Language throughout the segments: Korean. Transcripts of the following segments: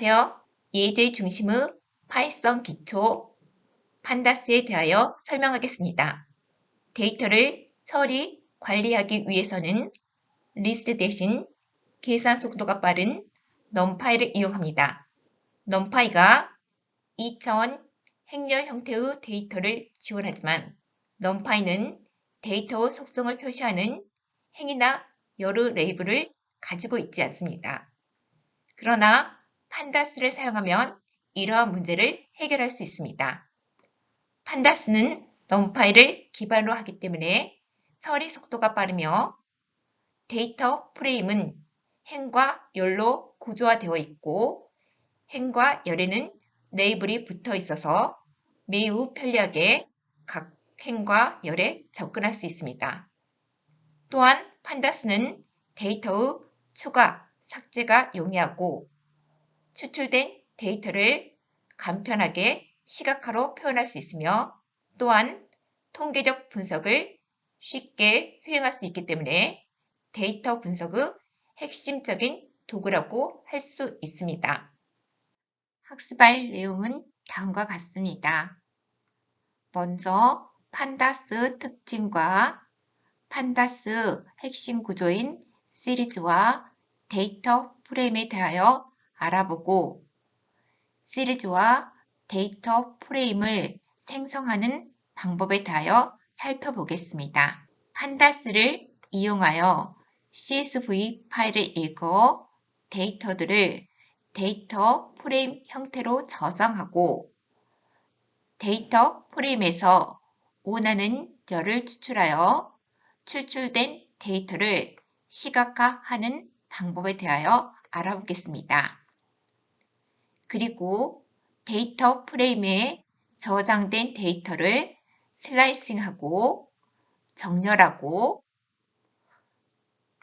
안녕하세요. 예제 중심의 파이썬 기초 판다스에 대하여 설명하겠습니다. 데이터를 처리, 관리하기 위해서는 리스트 대신 계산 속도가 빠른 numpy를 이용합니다. numpy가 2차원 행렬 형태의 데이터를 지원하지만 numpy는 데이터의 속성을 표시하는 행이나 열의 레이블을 가지고 있지 않습니다. 그러나 판다스를 사용하면 이러한 문제를 해결할 수 있습니다. 판다스는 numpy를 기반으로 하기 때문에 처리 속도가 빠르며 데이터 프레임은 행과 열로 구조화되어 있고 행과 열에는 레이블이 붙어 있어서 매우 편리하게 각 행과 열에 접근할 수 있습니다. 또한 판다스는 데이터의 추가, 삭제가 용이하고 추출된 데이터를 간편하게 시각화로 표현할 수 있으며 또한 통계적 분석을 쉽게 수행할 수 있기 때문에 데이터 분석의 핵심적인 도구라고 할 수 있습니다. 학습할 내용은 다음과 같습니다. 먼저 판다스 특징과 판다스 핵심 구조인 시리즈와 데이터 프레임에 대하여 알아보고 시리즈와 데이터 프레임을 생성하는 방법에 대하여 살펴보겠습니다. 판다스를 이용하여 CSV 파일을 읽어 데이터들을 데이터 프레임 형태로 저장하고 데이터 프레임에서 원하는 열을 추출하여 추출된 데이터를 시각화하는 방법에 대하여 알아보겠습니다. 그리고 데이터 프레임에 저장된 데이터를 슬라이싱하고 정렬하고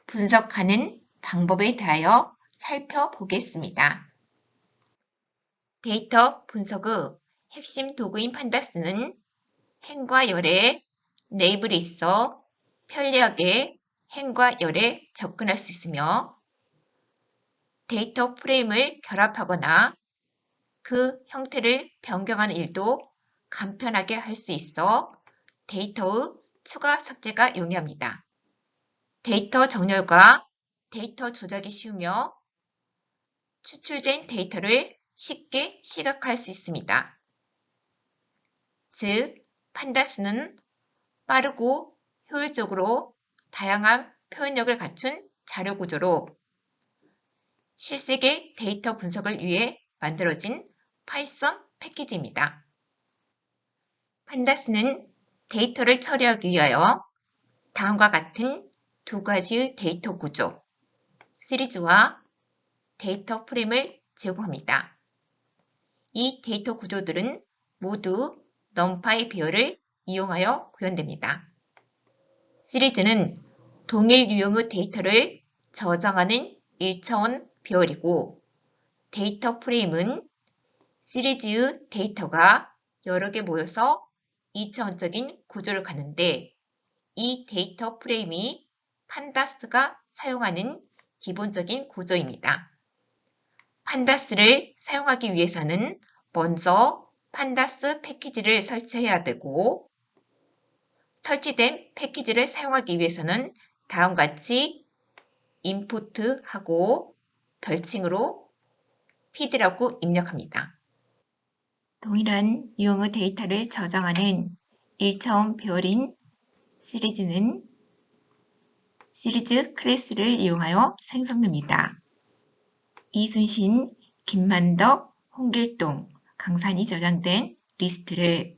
분석하는 방법에 대하여 살펴보겠습니다. 데이터 분석의 핵심 도구인 판다스는 행과 열에 레이블이 있어 편리하게 행과 열에 접근할 수 있으며 데이터 프레임을 결합하거나 그 형태를 변경하는 일도 간편하게 할 수 있어 데이터의 추가 삭제가 용이합니다. 데이터 정렬과 데이터 조작이 쉬우며 추출된 데이터를 쉽게 시각화할 수 있습니다. 즉, 판다스는 빠르고 효율적으로 다양한 표현력을 갖춘 자료 구조로 실생의 데이터 분석을 위해 만들어진 파이썬 패키지입니다. 판다스는 데이터를 처리하기 위하여 다음과 같은 두 가지의 데이터 구조, 시리즈와 데이터 프레임을 제공합니다. 이 데이터 구조들은 모두 numpy 배열을 이용하여 구현됩니다. 시리즈는 동일 유형의 데이터를 저장하는 1차원 배열이고 데이터 프레임은 시리즈의 데이터가 여러 개 모여서 2차원적인 구조를 갖는데 이 데이터 프레임이 판다스가 사용하는 기본적인 구조입니다. 판다스를 사용하기 위해서는 먼저 판다스 패키지를 설치해야 되고 설치된 패키지를 사용하기 위해서는 다음과 같이 임포트하고 별칭으로 PD라고 입력합니다. 동일한 유형의 데이터를 저장하는 1차원 배열인 시리즈는 시리즈 클래스를 이용하여 생성됩니다. 이순신, 김만덕, 홍길동, 강산이 저장된 리스트를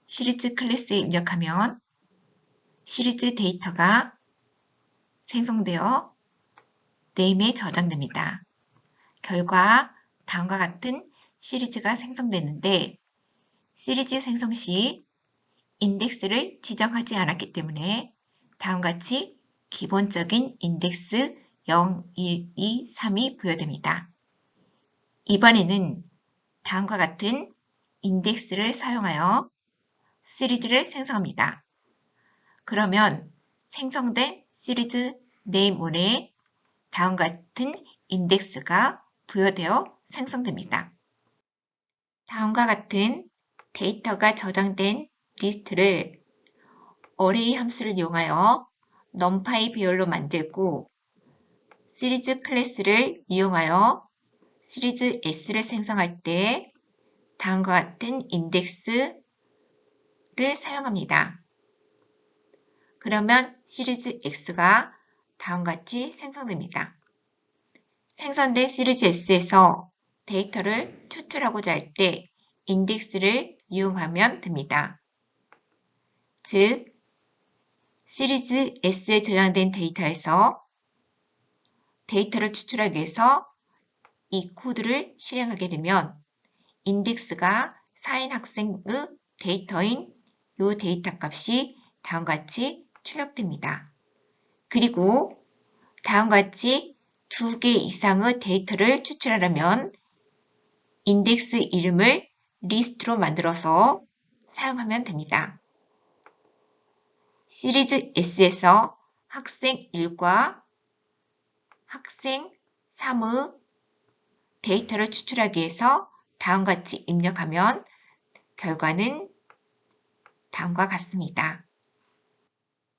시리즈 클래스에 입력하면 시리즈 데이터가 생성되어 네임에 저장됩니다. 결과 다음과 같은 시리즈가 생성되는데 시리즈 생성 시 인덱스를 지정하지 않았기 때문에 다음과 같이 기본적인 인덱스 0, 1, 2, 3이 부여됩니다. 이번에는 다음과 같은 인덱스를 사용하여 시리즈를 생성합니다. 그러면 생성된 시리즈 네임원에 다음과 같은 인덱스가 부여되어 생성됩니다. 다음과 같은 데이터가 저장된 리스트를 어레이 함수를 이용하여 numpy 배열로 만들고 시리즈 클래스를 이용하여 시리즈 S를 생성할 때 다음과 같은 인덱스를 사용합니다. 그러면 시리즈 X가 다음과 같이 생성됩니다. 생성된 시리즈 S에서 데이터를 추출하고자 할 때 인덱스를 이용하면 됩니다. 즉, 시리즈 S에 저장된 데이터에서 데이터를 추출하기 위해서 이 코드를 실행하게 되면 인덱스가 4인 학생의 데이터인 이 데이터 값이 다음과 같이 출력됩니다. 그리고 다음과 같이 2개 이상의 데이터를 추출하려면 인덱스 이름을 리스트로 만들어서 사용하면 됩니다. 시리즈 S에서 학생 1과 학생 3의 데이터를 추출하기 위해서 다음과 같이 입력하면 결과는 다음과 같습니다.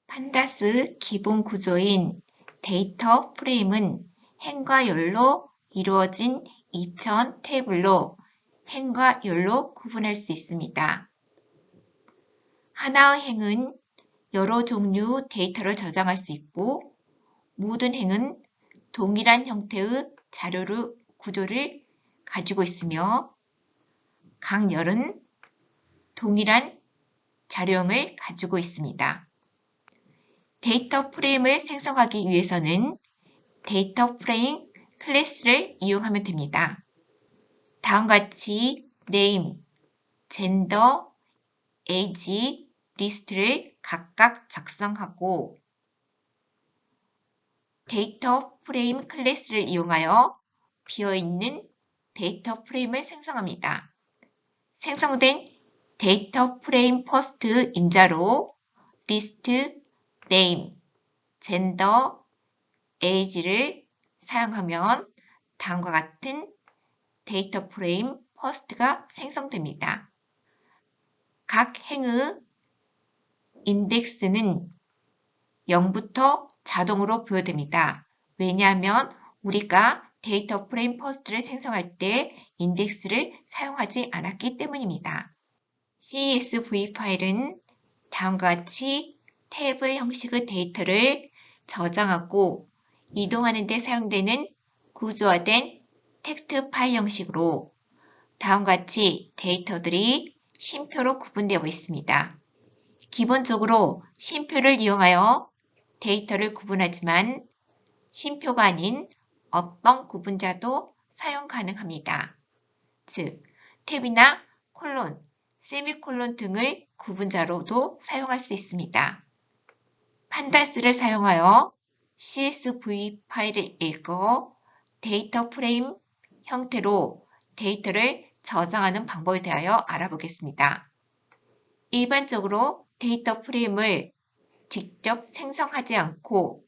판다스 기본 구조인 데이터 프레임은 행과 열로 이루어진 2000 테이블로 행과 열로 구분할 수 있습니다. 하나의 행은 여러 종류 데이터를 저장할 수 있고 모든 행은 동일한 형태의 자료를 구조를 가지고 있으며 각 열은 동일한 자료형을 가지고 있습니다. 데이터 프레임을 생성하기 위해서는 데이터 프레임 클래스를 이용하면 됩니다. 다음과 같이 name, gender, age, 리스트를 각각 작성하고 데이터 프레임 클래스를 이용하여 비어있는 데이터 프레임을 생성합니다. 생성된 데이터 프레임 퍼스트 인자로 리스트, name, gender, age를 사용하면 다음과 같은 데이터 프레임 퍼스트가 생성됩니다. 각 행의 인덱스는 0부터 자동으로 부여됩니다. 왜냐하면 우리가 데이터 프레임 퍼스트를 생성할 때 인덱스를 사용하지 않았기 때문입니다. CSV 파일은 다음과 같이 탭 형식의 데이터를 저장하고 이동하는 데 사용되는 구조화된 텍스트 파일 형식으로 다음과 같이 데이터들이 쉼표로 구분되어 있습니다. 기본적으로 쉼표를 이용하여 데이터를 구분하지만 쉼표가 아닌 어떤 구분자도 사용 가능합니다. 즉, 탭이나 콜론, 세미콜론 등의 구분자로도 사용할 수 있습니다. 판다스를 사용하여 CSV 파일을 읽어 데이터 프레임 형태로 데이터를 저장하는 방법에 대하여 알아보겠습니다. 일반적으로 데이터 프레임을 직접 생성하지 않고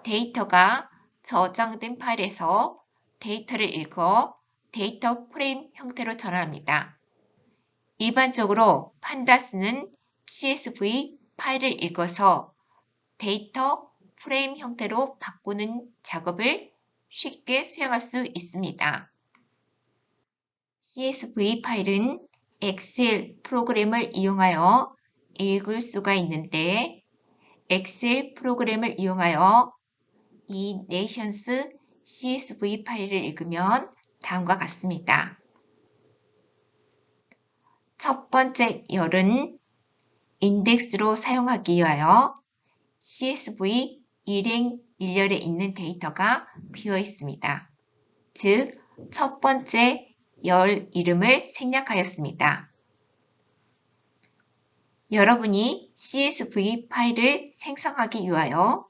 데이터가 저장된 파일에서 데이터를 읽어 데이터 프레임 형태로 전환합니다. 일반적으로 판다스는 CSV 파일을 읽어서 데이터 프레임 형태로 바꾸는 작업을 쉽게 수행할 수 있습니다. CSV 파일은 엑셀 프로그램을 이용하여 읽을 수가 있는데 엑셀 프로그램을 이용하여 이 네이션스 CSV 파일을 읽으면 다음과 같습니다. 첫 번째 열은 인덱스로 사용하기 위하여 CSV 일행 1열에 있는 데이터가 비어 있습니다. 즉, 첫 번째 열 이름을 생략하였습니다. 여러분이 CSV 파일을 생성하기 위하여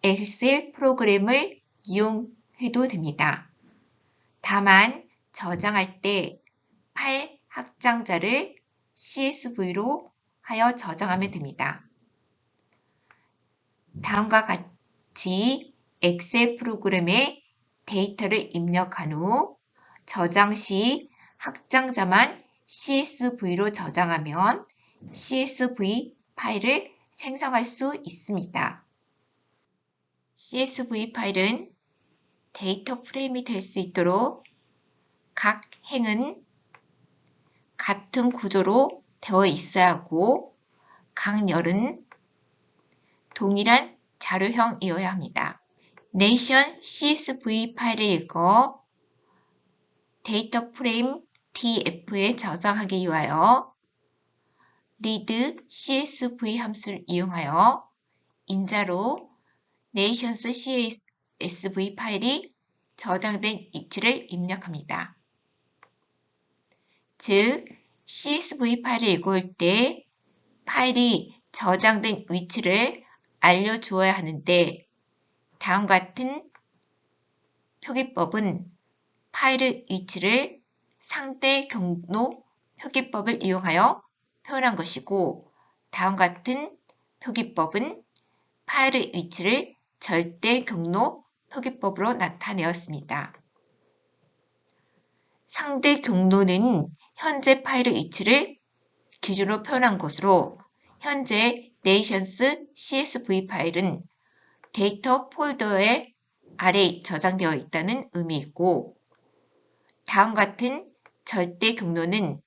엑셀 프로그램을 이용해도 됩니다. 다만 저장할 때 파일 확장자를 CSV로 하여 저장하면 됩니다. 다음과 같이 엑셀 프로그램에 데이터를 입력한 후 저장 시 확장자만 CSV로 저장하면 CSV 파일을 생성할 수 있습니다. CSV 파일은 데이터 프레임이 될 수 있도록 각 행은 같은 구조로 되어 있어야 하고 각 열은 동일한 자료형이어야 합니다. nation CSV 파일을 읽어 데이터 프레임 df에 저장하기 위하여 read CSV 함수를 이용하여 인자로 nations CSV 파일이 저장된 위치를 입력합니다. 즉, CSV 파일을 읽을 때 파일이 저장된 위치를 알려주어야 하는데 다음과 같은 표기법은 파일의 위치를 상대 경로 표기법을 이용하여 표현한 것이고 다음과 같은 표기법은 파일의 위치를 절대 경로 표기법으로 나타내었습니다. 상대 경로는 현재 파일의 위치를 기준으로 표현한 것으로 현재 nations CSV 파일은 데이터 폴더의 아래에 저장되어 있다는 의미이고 다음과 같은 절대 경로는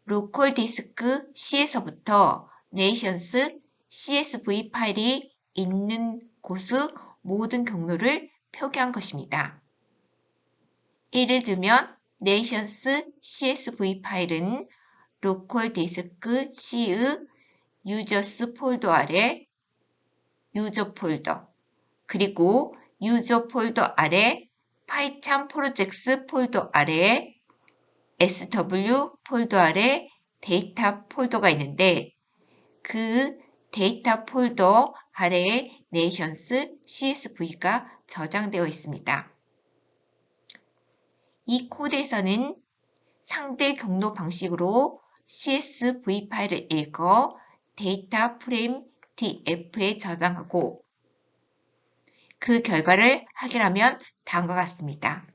로컬 디스크 C에서부터 nations CSV 파일이 있는 곳의 모든 경로를 표기한 것입니다. 예를 들면 nations CSV 파일은 로컬 디스크 C의 users 폴더 아래 유저 폴더 그리고 유저 폴더 아래 파이찬 프로젝트 폴더 아래 SW 폴더 아래 데이터 폴더가 있는데 그 데이터 폴더 아래에 nations CSV가 저장되어 있습니다. 이 코드에서는 상대 경로 방식으로 CSV 파일을 읽어 데이터 프레임 df에 저장하고 그 결과를 확인하면 다음과 같습니다.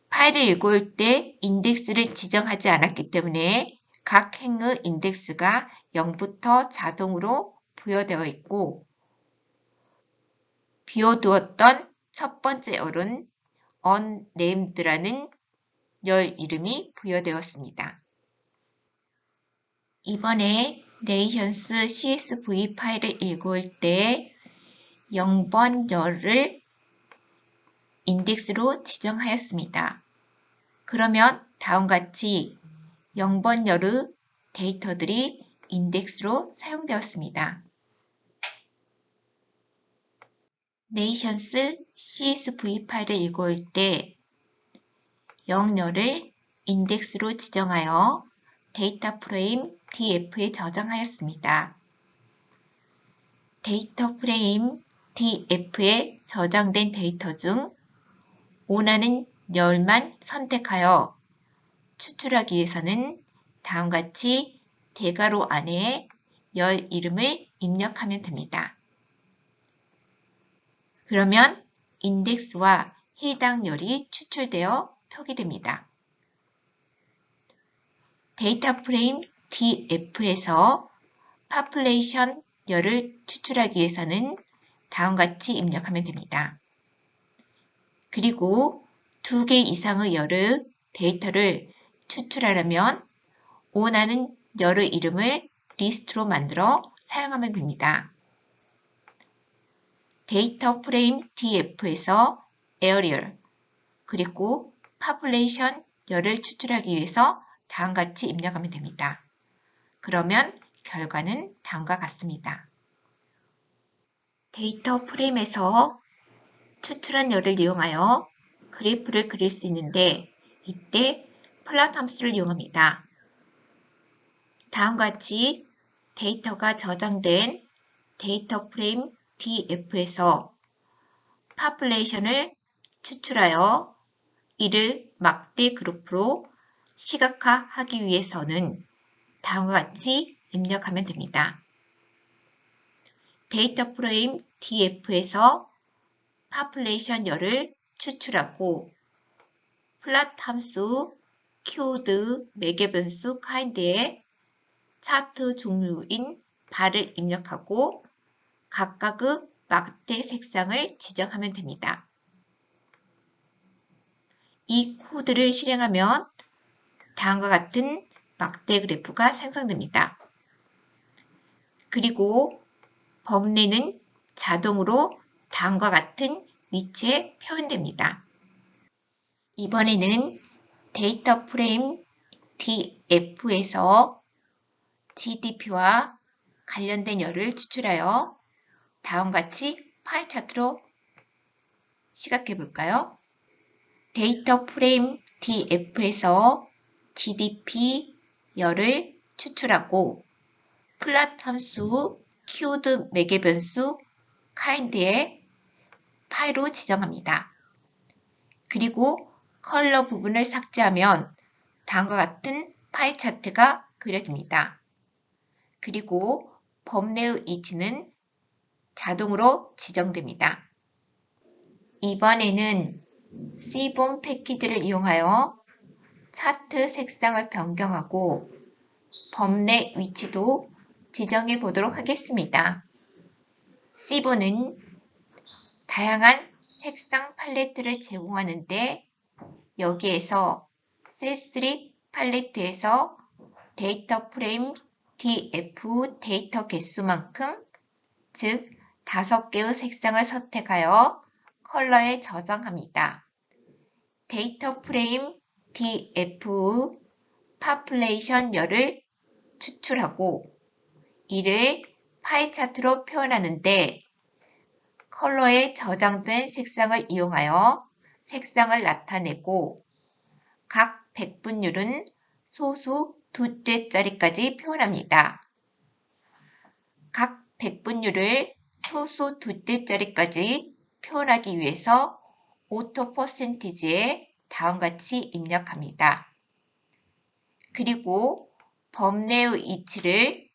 파일을 읽을 때 인덱스를 지정하지 않았기 때문에 각 행의 인덱스가 0부터 자동으로 부여되어 있고 비워두었던 첫 번째 열은 unnamed라는 열 이름이 부여되었습니다. 이번에 nations CSV 파일을 읽을 때 0번 열을 인덱스로 지정하였습니다. 그러면 다음과 같이 0번 열의 데이터들이 인덱스로 사용되었습니다. nations CSV 파일을 읽을 때 0열을 인덱스로 지정하여 데이터 프레임 df에 저장하였습니다. 데이터 프레임 df에 저장된 데이터 중 원하는 열만 선택하여 추출하기 위해서는 다음과 같이 대괄호 안에 열 이름을 입력하면 됩니다. 그러면 인덱스와 해당 열이 추출되어 표기됩니다. 데이터 프레임 df에서 population 열을 추출하기 위해서는 다음과 같이 입력하면 됩니다. 그리고 2개 이상의 열의 데이터를 추출하려면 원하는 열의 이름을 리스트로 만들어 사용하면 됩니다. 데이터 프레임 df에서 aerial 그리고 population 열을 추출하기 위해서 다음과 같이 입력하면 됩니다. 그러면 결과는 다음과 같습니다. 데이터 프레임에서 추출한 열을 이용하여 그래프를 그릴 수 있는데 이때 플롯 함수를 이용합니다. 다음과 같이 데이터가 저장된 데이터 프레임 df에서 population을 추출하여 이를 막대 그래프로 시각화하기 위해서는 다음과 같이 입력하면 됩니다. 데이터 프레임 df에서 population열을 추출하고 플롯 함수 keyword 매개변수 kind에 차트 종류인 bar을 입력하고 각각의 막대 색상을 지정하면 됩니다. 이 코드를 실행하면 다음과 같은 막대 그래프가 생성됩니다. 그리고 범례는 자동으로 다음과 같은 위치에 표현됩니다. 이번에는 데이터 프레임 DF에서 GDP와 관련된 열을 추출하여 다음같이 파이 차트로 시각해 볼까요? 데이터 프레임 DF에서 GDP 열을 추출하고 플롯 함수 keyword 매개변수 kind에 파이로 지정합니다. 그리고 컬러 부분을 삭제하면 다음과 같은 파이 차트가 그려집니다. 그리고 범례의 위치는 자동으로 지정됩니다. 이번에는 C본 패키지를 이용하여 차트 색상을 변경하고 범례 위치도 지정해 보도록 하겠습니다. C본은 다양한 색상 팔레트를 제공하는데 여기에서 C3 팔레트에서 데이터 프레임 DF 데이터 개수만큼 즉 5개의 색상을 선택하여 컬러에 저장합니다. 데이터 프레임 DF population 열을 추출하고 이를 파이 차트로 표현하는데 컬러에 저장된 색상을 이용하여 색상을 나타내고 각 백분율은 소수 두째 자리까지 표현합니다. 각 백분율을 소수 두째 자리까지 표현하기 위해서 오토 퍼센티지에 다음같이 입력합니다. 그리고 범례의 위치를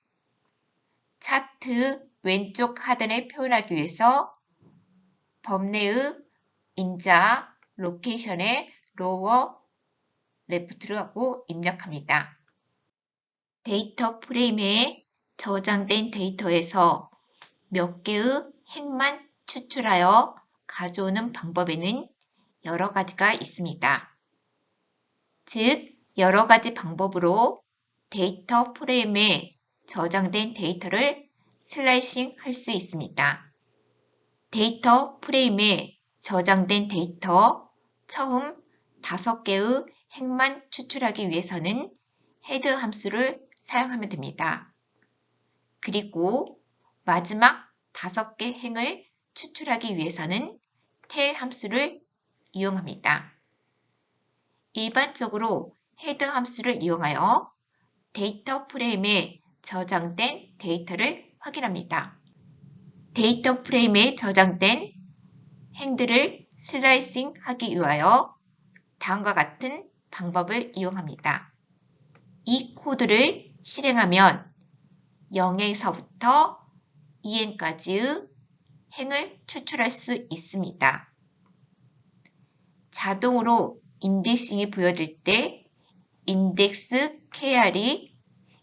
차트 왼쪽 하단에 표현하기 위해서 범례의 인자 로케이션에 로워 레프트를 하고 입력합니다. 데이터 프레임에 저장된 데이터에서 몇 개의 행만 추출하여 가져오는 방법에는 여러 가지가 있습니다. 즉, 여러 가지 방법으로 데이터 프레임에 저장된 데이터를 슬라이싱 할 수 있습니다. 데이터 프레임에 저장된 데이터 처음 5개의 행만 추출하기 위해서는 헤드 함수를 사용하면 됩니다. 그리고 마지막 5개 행을 추출하기 위해서는 테일 함수를 이용합니다. 일반적으로 헤드 함수를 이용하여 데이터 프레임에 저장된 데이터를 확인합니다. 데이터 프레임에 저장된 행들을 슬라이싱 하기 위하여 다음과 같은 방법을 이용합니다. 이 코드를 실행하면 0에서부터 2n까지의 행을 추출할 수 있습니다. 자동으로 인덱싱이 부여될 때 인덱스 kr이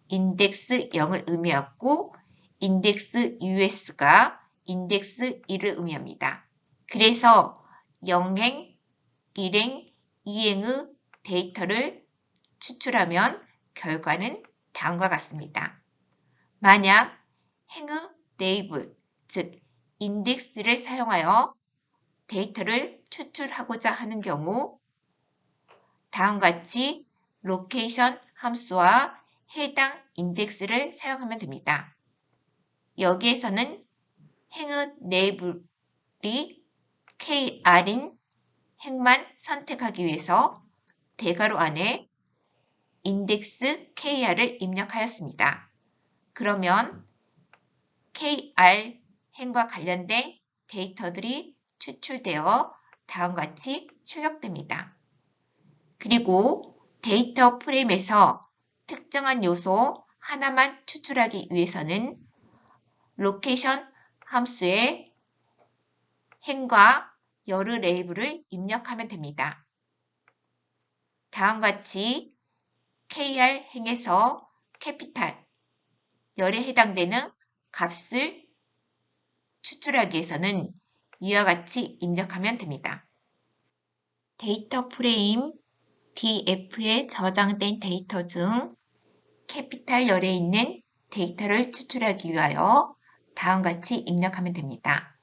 인덱스 0을 의미하고 인덱스 us가 인덱스 1을 의미합니다. 그래서 0행, 1행, 2행의 데이터를 추출하면 결과는 다음과 같습니다. 만약 행의 레이블, 즉 인덱스를 사용하여 데이터를 추출하고자 하는 경우 다음같이 로케이션 함수와 해당 인덱스를 사용하면 됩니다. 여기에서는 행의 레이블이 kr인 행만 선택하기 위해서 대괄호 안에 인덱스 kr을 입력하였습니다. 그러면 kr 행과 관련된 데이터들이 추출되어 다음같이 출력됩니다. 그리고 데이터 프레임에서 특정한 요소 하나만 추출하기 위해서는 로케이션 함수의 행과 열의 레이블을 입력하면 됩니다. 다음과 같이 KR 행에서 캐피탈 열에 해당되는 값을 추출하기 위해서는 이와 같이 입력하면 됩니다. 데이터 프레임 DF에 저장된 데이터 중 캐피탈 열에 있는 데이터를 추출하기 위하여 다음과 같이 입력하면 됩니다.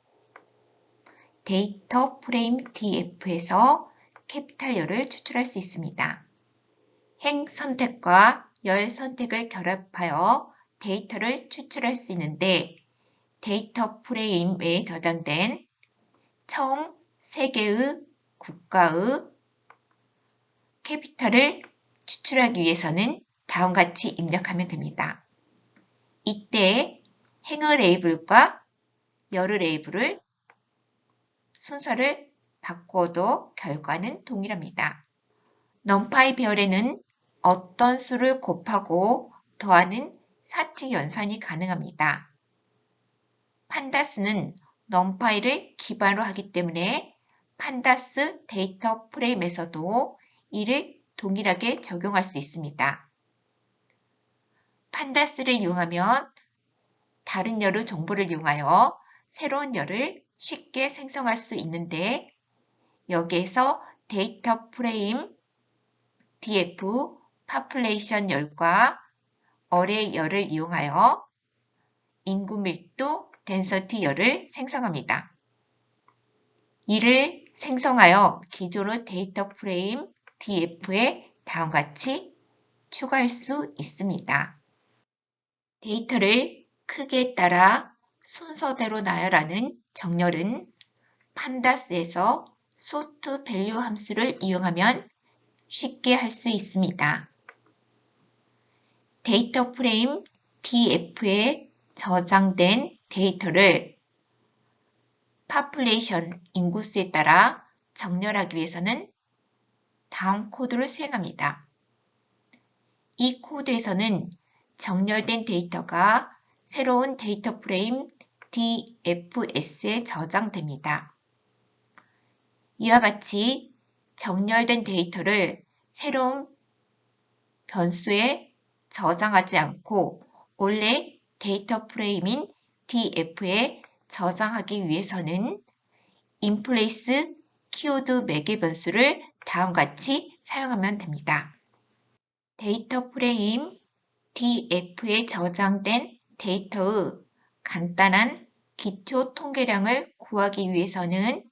데이터 프레임 DF에서 캐피탈 열을 추출할 수 있습니다. 행 선택과 열 선택을 결합하여 데이터를 추출할 수 있는데 데이터 프레임에 저장된 총 3개의 국가의 캐피탈을 추출하기 위해서는 다음과 같이 입력하면 됩니다. 이때 행의 레이블과 열의 레이블을 순서를 바꿔도 결과는 동일합니다. numpy 배열에는 어떤 수를 곱하고 더하는 사칙 연산이 가능합니다. 판다스는 numpy를 기반으로 하기 때문에 판다스 데이터 프레임에서도 이를 동일하게 적용할 수 있습니다. 판다스를 이용하면 다른 열의 정보를 이용하여 새로운 열을 쉽게 생성할 수 있는데 여기에서 데이터 프레임 DF population 열과 어레이 열을 이용하여 인구 밀도 density 열을 생성합니다. 이를 생성하여 기존의 데이터 프레임 DF에 다음과 같이 추가할 수 있습니다. 데이터를 크기에 따라 순서대로 나열하는 정렬은 판다스에서 sort value 함수를 이용하면 쉽게 할 수 있습니다. 데이터 프레임 DF에 저장된 데이터를 population 인구수에 따라 정렬하기 위해서는 다음 코드를 수행합니다. 이 코드에서는 정렬된 데이터가 새로운 데이터 프레임 DFS에 저장됩니다. 이와 같이 정렬된 데이터를 새로운 변수에 저장하지 않고 원래 데이터 프레임인 DF에 저장하기 위해서는 inplace 키워드 매개 변수를 다음과 같이 사용하면 됩니다. 데이터 프레임 DF에 저장된 데이터의 간단한 기초 통계량을 구하기 위해서는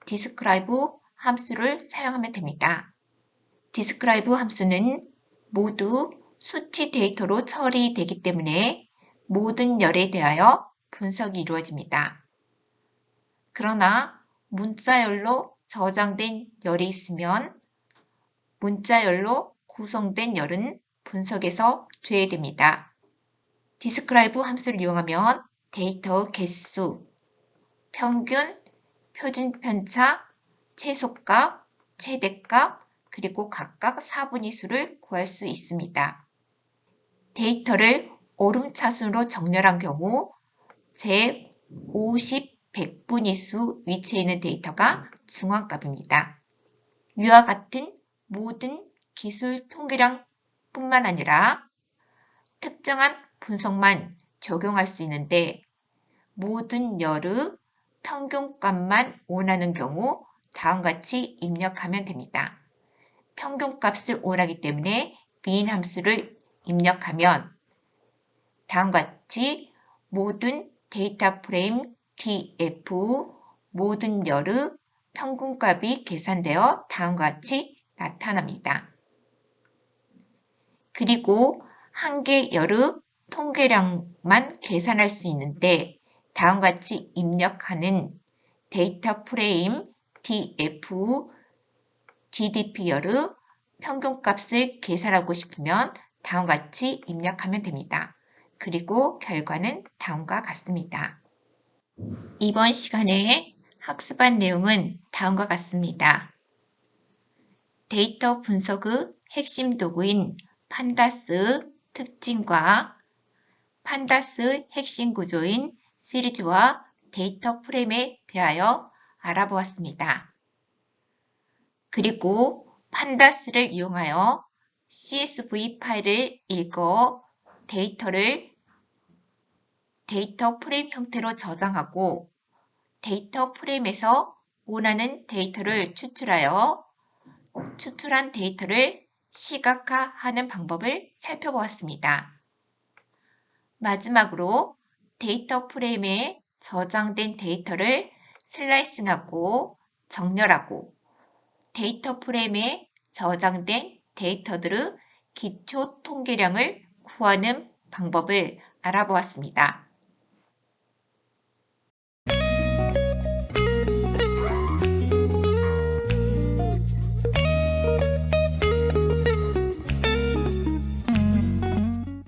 describe 함수를 사용하면 됩니다. describe 함수는 모두 수치 데이터로 처리되기 때문에 모든 열에 대하여 분석이 이루어집니다. 그러나 문자열로 저장된 열이 있으면 문자열로 구성된 열은 분석에서 제외됩니다. describe 함수를 이용하면 데이터 개수, 평균, 표준 편차, 최소값, 최대값, 그리고 각각 4분위 수를 구할 수 있습니다. 데이터를 오름차순으로 정렬한 경우 제50, 100분위 수 위치에 있는 데이터가 중앙값입니다. 위와 같은 모든 기술 통계량 뿐만 아니라 특정한 분석만 적용할 수 있는데 모든 열의 평균값만 원하는 경우 다음과 같이 입력하면 됩니다. 평균값을 원하기 때문에 bin 함수를 입력하면 다음과 같이 모든 데이터 프레임 DF 모든 열의 평균값이 계산되어 다음과 같이 나타납니다. 그리고 한 개 열의 통계량만 계산할 수 있는데 다음과 같이 입력하는 데이터 프레임 DF GDP 열의 평균값을 계산하고 싶으면 다음과 같이 입력하면 됩니다. 그리고 결과는 다음과 같습니다. 이번 시간에 학습한 내용은 다음과 같습니다. 데이터 분석의 핵심 도구인 판다스의 특징과 판다스의 핵심 구조인 시리즈와 데이터 프레임에 대하여 알아보았습니다. 그리고 판다스를 이용하여 CSV 파일을 읽어 데이터 프레임 형태로 저장하고 데이터 프레임에서 원하는 데이터를 추출하여 추출한 데이터를 시각화하는 방법을 살펴보았습니다. 마지막으로 데이터 프레임에 저장된 데이터를 슬라이싱하고 정렬하고 데이터 프레임에 저장된 데이터들의 기초 통계량을 구하는 방법을 알아보았습니다.